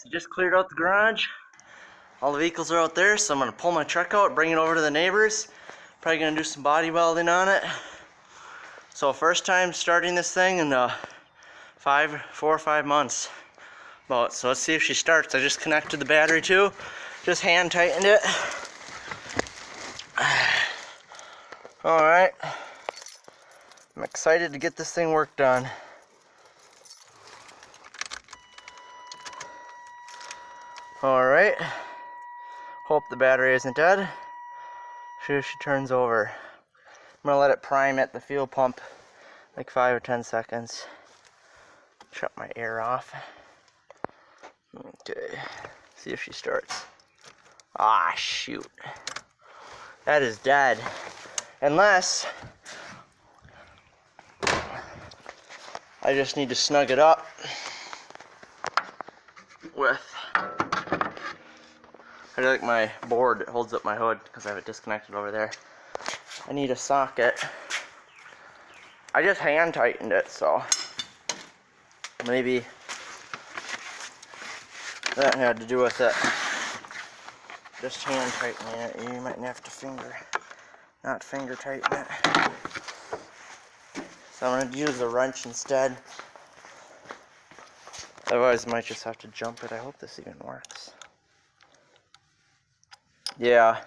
guys, just cleared out the garage. All the vehicles are out there, so I'm gonna pull my truck out, bring it over to the neighbors. Probably gonna do some body welding on it. So first time starting this thing in 4 or 5 months. About. So let's see if she starts. I just connected the battery too. Just hand tightened it. Alright. I'm excited to get this thing work done. Alright. Hope the battery isn't dead. See if she turns over. I'm gonna let it prime at the fuel pump like 5 or 10 seconds. Shut my air off. Okay. See if she starts. Ah, shoot. That is dead. Unless I just need to snug it up with, I like my board that holds up my hood because I have it disconnected over there. I need a socket. I just hand tightened it, so maybe that had to do with it. Just hand tightening it. You might have to not finger tighten it. So I'm going to use a wrench instead. Otherwise I might just have to jump it. I hope this even works. Yeah,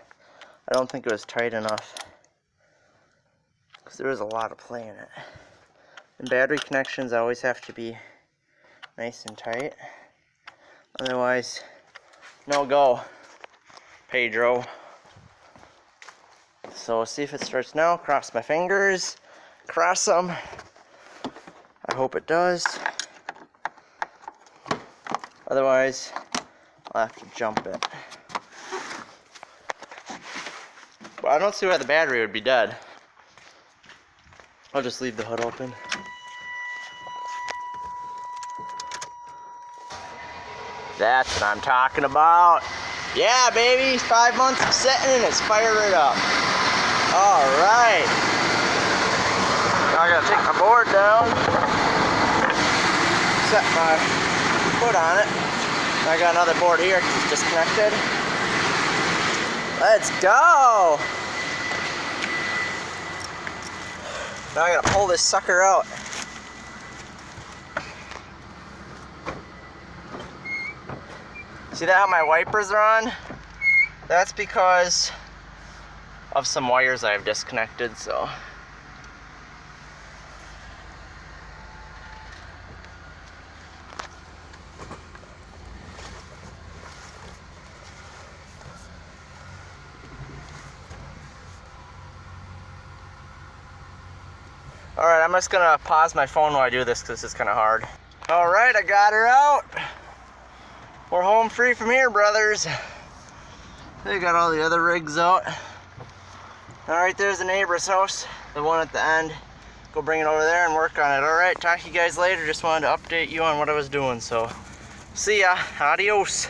I don't think it was tight enough. Because there was a lot of play in it. And battery connections always have to be nice and tight. Otherwise, no go, Pedro. So we'll see if it starts now. Cross my fingers. Cross them. I hope it does. Otherwise, I'll have to jump it. But I don't see why the battery would be dead. I'll just leave the hood open. That's what I'm talking about. Yeah, baby, 5 months of sitting and it's fired it up. All right. Now I gotta take my board down, set my foot on it. I got another board here because it's disconnected. Let's go. Now I gotta pull this sucker out. See that how my wipers are on? That's because of some wires I've disconnected, so. Alright, I'm just gonna pause my phone while I do this because this is kind of hard. Alright, I got her out. We're home free from here, brothers. They got all the other rigs out. Alright, there's the neighbor's house, the one at the end. Go bring it over there and work on it. Alright, talk to you guys later. Just wanted to update you on what I was doing. So, see ya. Adios.